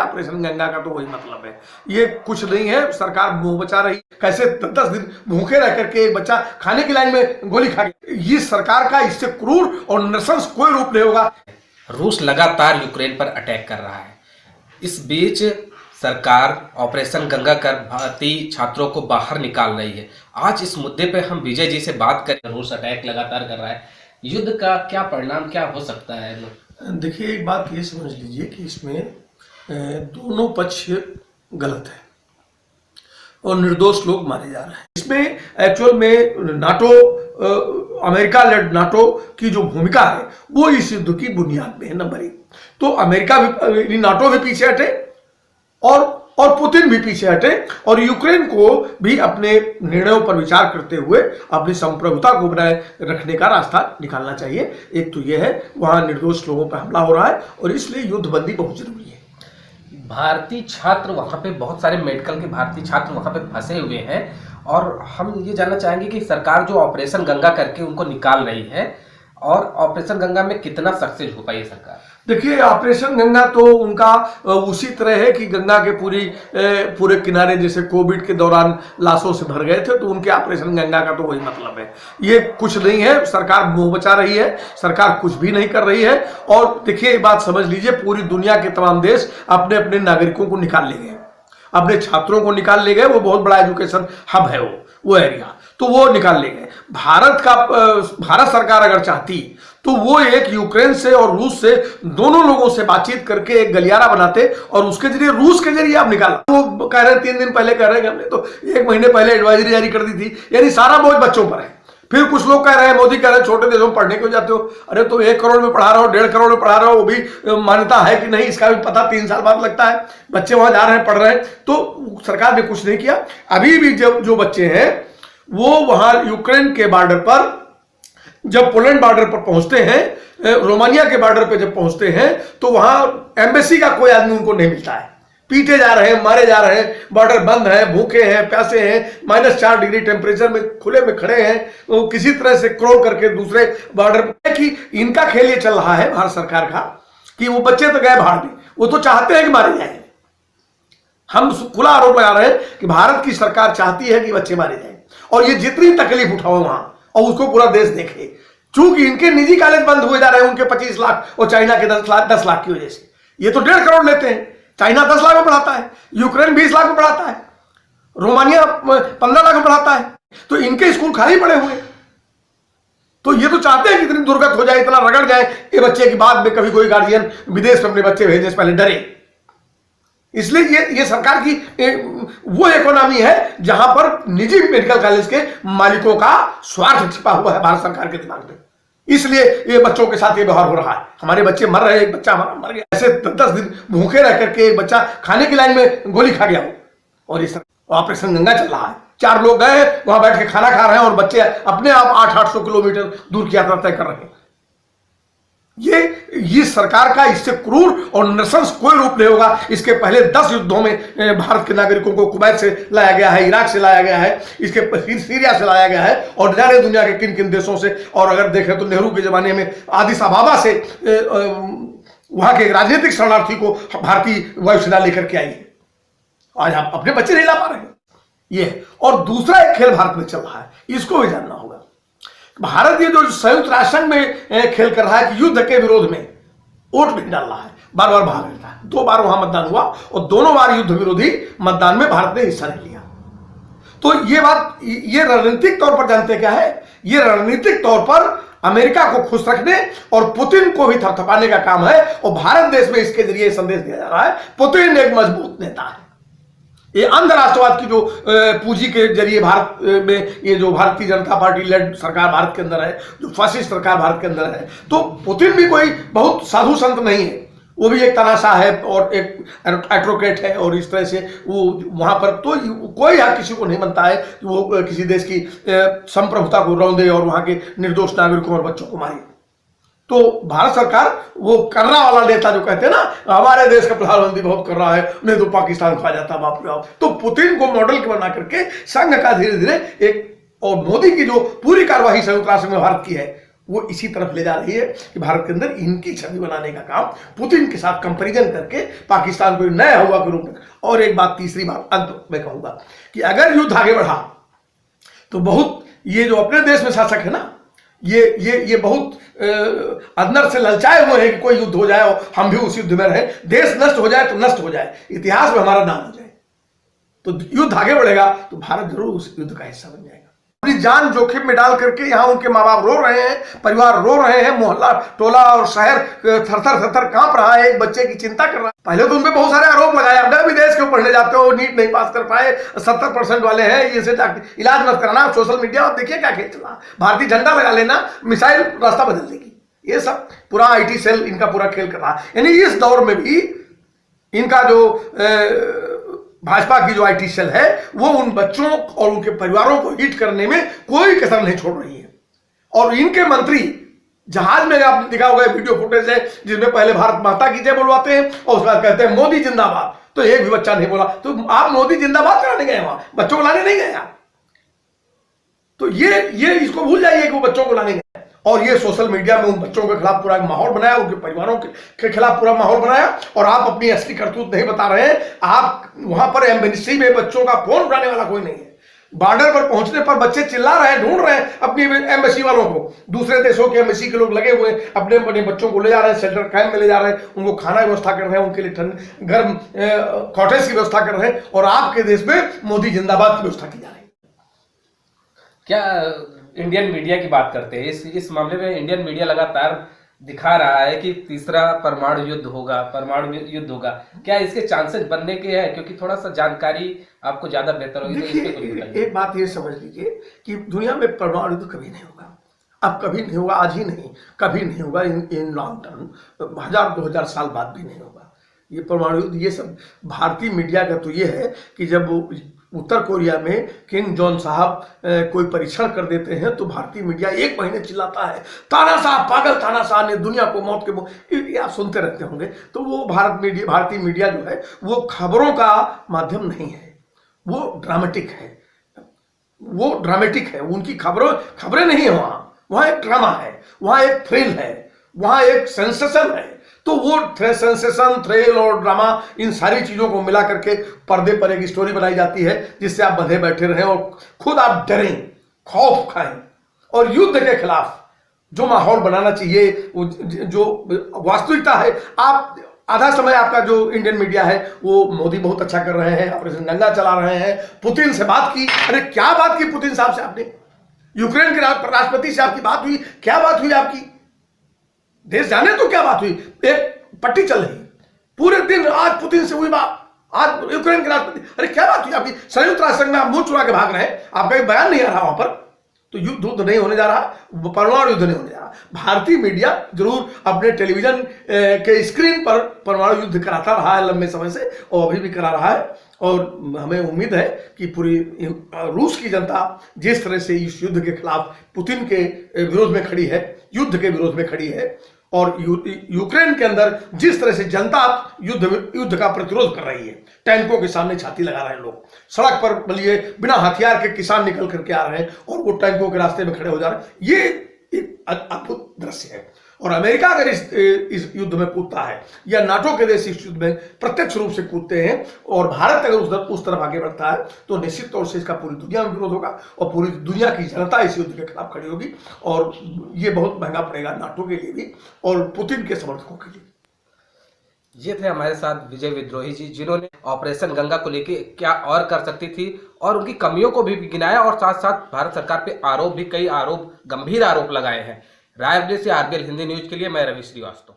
Operation Ganga का तो वही मतलब है। ये कुछ नहीं है, सरकार मुंह बचा रही। कैसे 10 दिन भूखे रह करके एक बच्चा खाने की लाइन में गोली खा गया। ये सरकार का इससे क्रूर और नृशंस कोई रूप नहीं होगा। रूस लगातार यूक्रेन पर अटैक कर रहा है। इस बीच सरकार ऑपरेशन गंगा कर भारतीय छात्रों को बाहर निकाल रही है। आज इस मुद्दे पे हम विजय जी से बात करें। रूस अटैक लगातार कर रहा है, युद्ध का क्या परिणाम क्या हो सकता है? देखिए, एक बात ये समझ लीजिए कि इसमें दोनों पक्ष गलत है और निर्दोष लोग मारे जा रहे हैं। इसमें एक्चुअल में नाटो, अमेरिका लेड नाटो की जो भूमिका है वो इस युद्ध की बुनियाद में है। नंबर 1 तो अमेरिका भी, नाटो भी पीछे हटे और पुतिन भी पीछे हटे और यूक्रेन को भी अपने निर्णयों पर विचार करते हुए अपनी संप्रभुता को बनाए रखने का रास्ता निकालना चाहिए। एक तो यह है, वहां निर्दोष लोगों पर हमला हो रहा है और इसलिए युद्धबंदी बहुत जरूरी है। भारतीय छात्र वहां पे, बहुत सारे मेडिकल के भारतीय छात्र वहां पे फंसे हुए हैं और हम ये जानना चाहेंगे कि सरकार जो ऑपरेशन गंगा करके उनको निकाल रही है और ऑपरेशन गंगा में कितना सक्सेस हो पाई सरकार? देखिए, ऑपरेशन गंगा तो उनका उसी तरह है कि गंगा के पूरे किनारे जैसे कोविड के दौरान लाशों से भर गए थे, तो उनके ऑपरेशन गंगा का तो वही मतलब है। ये कुछ नहीं है, सरकार मुंह बचा रही है, सरकार कुछ भी नहीं कर रही है। और देखिए, एक बात समझ लीजिए, पूरी दुनिया के तमाम देश अपने अपने नागरिकों को निकाल ले गए, अपने छात्रों को निकाल ले गए। वो बहुत बड़ा एजुकेशन हब है वो एरिया, तो वो निकाल ले गए। भारत सरकार अगर चाहती तो वो एक यूक्रेन से और रूस से दोनों लोगों से बातचीत करके एक गलियारा बनाते और उसके जरिए, रूस के जरिए आप निकाला। वो कह रहे हैं 3 दिन पहले कह रहे हैं कि हमने तो 1 महीने पहले एडवाइजरी जारी कर दी थी, यानी सारा बोझ बच्चों पर है। फिर कुछ लोग कह रहे हैं, मोदी कह रहे हैं छोटे देशों में पढ़ने क्यों जाते हो? अरे तो 1 करोड़ में पढ़ा रहा हो, 1.5 करोड़ में पढ़ा रहा हो, वो भी मान्यता है कि नहीं इसका भी पता 3 साल बाद लगता है। बच्चे वहां जा रहे हैं, पढ़ रहे हैं, तो सरकार ने कुछ नहीं किया। अभी भी जो बच्चे हैं वो वहां यूक्रेन के बॉर्डर पर, जब पोलैंड बॉर्डर पर पहुंचते हैं, रोमानिया के बॉर्डर पर जब पहुंचते हैं, तो वहां एम्बेसी का कोई आदमी उनको नहीं मिलता है। पीटे जा रहे हैं, मारे जा रहे हैं, बॉर्डर बंद है, भूखे हैं, प्यासे हैं, -4 डिग्री टेम्परेचर में खुले में खड़े हैं, वो किसी तरह से क्रॉस करके दूसरे बॉर्डर पर। कि इनका खेल ये चल रहा है भारत सरकार का कि वो बच्चे तो गए भाड़ में, वो तो चाहते हैं कि मारे जाए। हम खुला आरोप लगा रहे हैं कि भारत की सरकार चाहती है कि बच्चे मारे जाए और ये जितनी तकलीफ उठाओ वहां और उसको पूरा देश देखे। चूंकि इनके निजी कॉलेज बंद हुए जा रहे हैं, उनके 25 लाख और चाइना के 10 लाख की वजह से। ये तो 1.5 करोड़ लेते हैं, चाइना 10 लाख में पढ़ाता है, यूक्रेन 20 लाख में पढ़ाता है, रोमानिया 15 लाख में पढ़ाता है, तो इनके स्कूल खाली पड़े हुए। तो ये तो चाहते हैं कि इतनी दुर्गत हो जाए, इतना रगड़ जाए ये बच्चे की बाद में कभी कोई गार्जियन विदेश में अपने बच्चे भेजने से पहले डरे। इसलिए ये सरकार की वो इकोनॉमी है जहां पर निजी मेडिकल कॉलेज के मालिकों का स्वार्थ छिपा हुआ है भारत सरकार के दिमाग में। इसलिए ये बच्चों के साथ ये व्यवहार हो रहा है। हमारे बच्चे मर रहे हैं, एक बच्चा हमारा मर गया। ऐसे 10 दिन भूखे रह करके एक बच्चा खाने की लाइन में गोली खा गया और इस ऑपरेशन गंगा चल रहा है। 4 लोग गए वहां बैठ के खाना खा रहे हैं और बच्चे अपने आप 800 किलोमीटर दूर की यात्रा तय कर रहे हैं। ये सरकार का इससे क्रूर और नृशंस कोई रूप नहीं होगा। इसके पहले 10 युद्धों में भारत के नागरिकों को कुवैत से लाया गया है, इराक से लाया गया है, इसके सीरिया से लाया गया है और जाने दुनिया के किन किन देशों से। और अगर देखें तो नेहरू के जमाने में आदिस अबाबा से वहां के राजनीतिक शरणार्थी को भारतीय वायुसेना लेकर के आई है। आज आप अपने बच्चे नहीं ला पा रहे हैं ये। और दूसरा एक खेल भारत में चल रहा है, इसको भी जानना होगा। भारत ये जो संयुक्त राष्ट्र संघ में खेल कर रहा है कि युद्ध के विरोध में वोट नहीं डाल रहा है, बार बार भाग लेता है। 2 बार वहां मतदान हुआ और दोनों बार युद्ध विरोधी मतदान में भारत ने हिस्सा नहीं लिया। तो ये बात, ये रणनीतिक तौर पर जानते क्या है? ये रणनीतिक तौर पर अमेरिका को खुश रखने और पुतिन को भी थपथपाने का काम है। और भारत देश में इसके जरिए संदेश दिया जा रहा है पुतिन एक मजबूत नेता है। ये अंध राष्ट्रवाद की जो पूंजी के जरिए भारत में ये जो भारतीय जनता पार्टी लेड सरकार भारत के अंदर है, जो फासिस्ट सरकार भारत के अंदर है, तो पुतिन भी कोई बहुत साधु संत नहीं है। वो भी एक तनाशा है और एक एट्रोक्रेट है और इस तरह से वो वहां पर तो कोई हक किसी को नहीं बनता है कि वो किसी देश की संप्रभुता को रौंदे और वहां के निर्दोष नागरिकों और बच्चों को मारे। तो भारत सरकार वो कर्रा वाला नेता जो कहते हैं ना, हमारे देश का प्रधानमंत्री बहुत कर रहा है, नहीं तो पाकिस्तान खा जाता बाप रे बाप। तो पुतिन को मॉडल बना करके संघ का धीरे धीरे एक, और मोदी की जो पूरी कार्यवाही संयुक्त राष्ट्र में भारत की है वो इसी तरफ ले जा रही है कि भारत के अंदर इनकी छवि बनाने का काम पुतिन के साथ कंपैरिजन करके पाकिस्तान को नया हुआ के रूप में। और एक बात, तीसरी बात अंत में कहूंगा कि अगर युद्ध आगे बढ़ा तो बहुत ये जो अपने देश में शासक है ना, ये बहुत अंदर से ललचाए हुए हैं कि कोई युद्ध हो जाए और हम भी उस युद्ध में रहे, देश नष्ट हो जाए तो नष्ट हो जाए, इतिहास में हमारा नाम हो जाए। तो युद्ध आगे बढ़ेगा तो भारत जरूर उस युद्ध का हिस्सा बन जाएगा। अपनी जान जोखिम में डाल करके यहाँ उनके माँ बाप रो रहे हैं, परिवार रो रहे हैं, मोहल्ला टोला और शहर थर-थर कांप रहा है, एक बच्चे की चिंता कर रहा है। पहले तो उन पे बहुत सारे आरोप लगाए, अब विदेश क्यों पढ़ने जाते हो, नीट नहीं पास कर पाए, 70% वाले हैं, ये से इलाज मत कराना, सोशल मीडिया और देखिए क्या खेल चला, भारतीय झंडा लगा लेना, मिसाइल रास्ता बदल देगी। ये सब पूरा IT सेल इनका पूरा खेल कर रहा है। यानी इस दौर में भी इनका जो भाजपा की जो IT सेल है वो उन बच्चों और उनके परिवारों को हिट करने में कोई कसर नहीं छोड़ रही है। और इनके मंत्री जहाज में, आपने दिखा होगा वीडियो फुटेज है जिसमें पहले भारत माता की जय बोलवाते हैं और उसके बाद कहते हैं मोदी जिंदाबाद, तो एक भी बच्चा नहीं बोला। तो आप मोदी जिंदाबाद कराने गए, वहां बच्चों को लाने नहीं गए आप। तो ये इसको भूल जाइए कि वो बच्चों को लाने गए। और ये सोशल मीडिया में उन बच्चों के खिलाफ पूरा माहौल बनाया, उनके परिवारों के खिलाफ पूरा माहौल बनाया, और आप अपनी असली करतूत नहीं बता रहे हैं। आप वहां पर एम्बेसी में बच्चों का फोन उठाने वाला कोई नहीं है। बॉर्डर पर पहुंचने पर बच्चे चिल्ला रहे हैं, ढूंढ रहे हैं अपनी एम्बेसी वालों को। दूसरे देशों के एम्बेसी के लोग लगे हुए अपने अपने बच्चों को ले जा रहे हैं, शेल्टर कैंप में ले जा रहे हैं, उनको खाना व्यवस्था कर रहे हैं, उनके लिए ठंड गर्म कॉटेज की व्यवस्था कर रहे हैं, और आपके देश में मोदी जिंदाबाद की व्यवस्था की जा रही है। क्या इंडियन मीडिया की बात करते हैं, इस मामले में इंडियन मीडिया लगातार दिखा रहा है कि तीसरा परमाणु युद्ध होगा, क्या इसके चांसेस बनने के हैं? क्योंकि थोड़ा सा जानकारी आपको ज्यादा बेहतर होगी, तो इस पे कुछ बताइए। एक बात ये समझ लीजिए कि दुनिया में परमाणु युद्ध कभी नहीं होगा, अब कभी नहीं होगा, आज ही नहीं, कभी नहीं होगा, इन लॉन्ग टर्म 1000-2000 साल बाद भी नहीं होगा ये परमाणु युद्ध। ये सब भारतीय मीडिया का तो ये है कि जब उत्तर कोरिया में किम जोंग साहब कोई परीक्षण कर देते हैं तो भारतीय मीडिया 1 महीने चिल्लाता है, तानाशाह, पागल तानाशाह ने दुनिया को मौत के मुंह, आप सुनते रहते होंगे। तो वो भारतीय मीडिया जो है वो खबरों का माध्यम नहीं है, वो ड्रामेटिक है, उनकी खबरें नहीं है, वहां एक ड्रामा है, वहां एक थ्रिल है, वहां एक सेंसेशन है। तो वो सेंसेशन, थ्रिल और ड्रामा, इन सारी चीजों को मिला करके पर्दे पर एक स्टोरी बनाई जाती है जिससे आप बंधे बैठे रहें और खुद आप डरें, खौफ खाएं। और युद्ध के खिलाफ जो माहौल बनाना चाहिए, जो वास्तविकता है, आप आधा समय आपका जो इंडियन मीडिया है वो मोदी बहुत अच्छा कर रहे हैं, ऑपरेशन गंगा चला रहे हैं, पुतिन से बात की, अरे क्या बात की पुतिन साहब से आपने? यूक्रेन के राष्ट्रपति से आपकी बात हुई, क्या बात हुई आपकी? देश जाने तो क्या बात हुई? एक पट्टी चल रही पूरे दिन, आज पुतिन से हुई बात, आज यूक्रेन के राष्ट्रपति, अरे क्या बात हुई आपकी? संयुक्त राष्ट्र संघ में आप मुंह चुरा के भाग रहे हैं, आपका एक बयान नहीं आ रहा वहां पर। तो युद्ध नहीं होने जा रहा, परमाणु युद्ध नहीं होने जा रहा। भारतीय मीडिया जरूर अपने टेलीविजन के स्क्रीन पर परमाणु युद्ध कराता रहा है लंबे समय से, और अभी भी करा रहा है। और हमें उम्मीद है कि पूरी रूस की जनता जिस तरह से इस युद्ध के खिलाफ पुतिन के विरोध में खड़ी है, युद्ध के विरोध में खड़ी है, और यूक्रेन के अंदर जिस तरह से जनता युद्ध का प्रतिरोध कर रही है, टैंकों के सामने छाती लगा रहे हैं लोग, सड़क पर बलिए बिना हथियार के किसान निकल करके आ रहे हैं और वो टैंकों के रास्ते में खड़े हो जा रहे हैं, ये एक अद्भुत दृश्य है। और अमेरिका अगर इस युद्ध में कूदता है, या नाटो के देश इस युद्ध में प्रत्यक्ष रूप से कूदते हैं, और भारत अगर उस तरफ आगे बढ़ता है, तो निश्चित तौर से इसका पूरी दुनिया में विरोध होगा और पूरी दुनिया की जनता इस युद्ध के खिलाफ खड़ी होगी, और ये बहुत महंगा पड़ेगा नाटो के लिए भी और पुतिन के समर्थकों के लिए। ये थे हमारे साथ विजय विद्रोही जी, जिन्होंने ऑपरेशन गंगा को लेके क्या और कर सकती थी और उनकी कमियों को भी गिनाया, और साथ साथ भारत सरकार पे कई गंभीर आरोप लगाए हैं। रायबरेली से RBL हिंदी न्यूज के लिए मैं रवि श्रीवास्तव।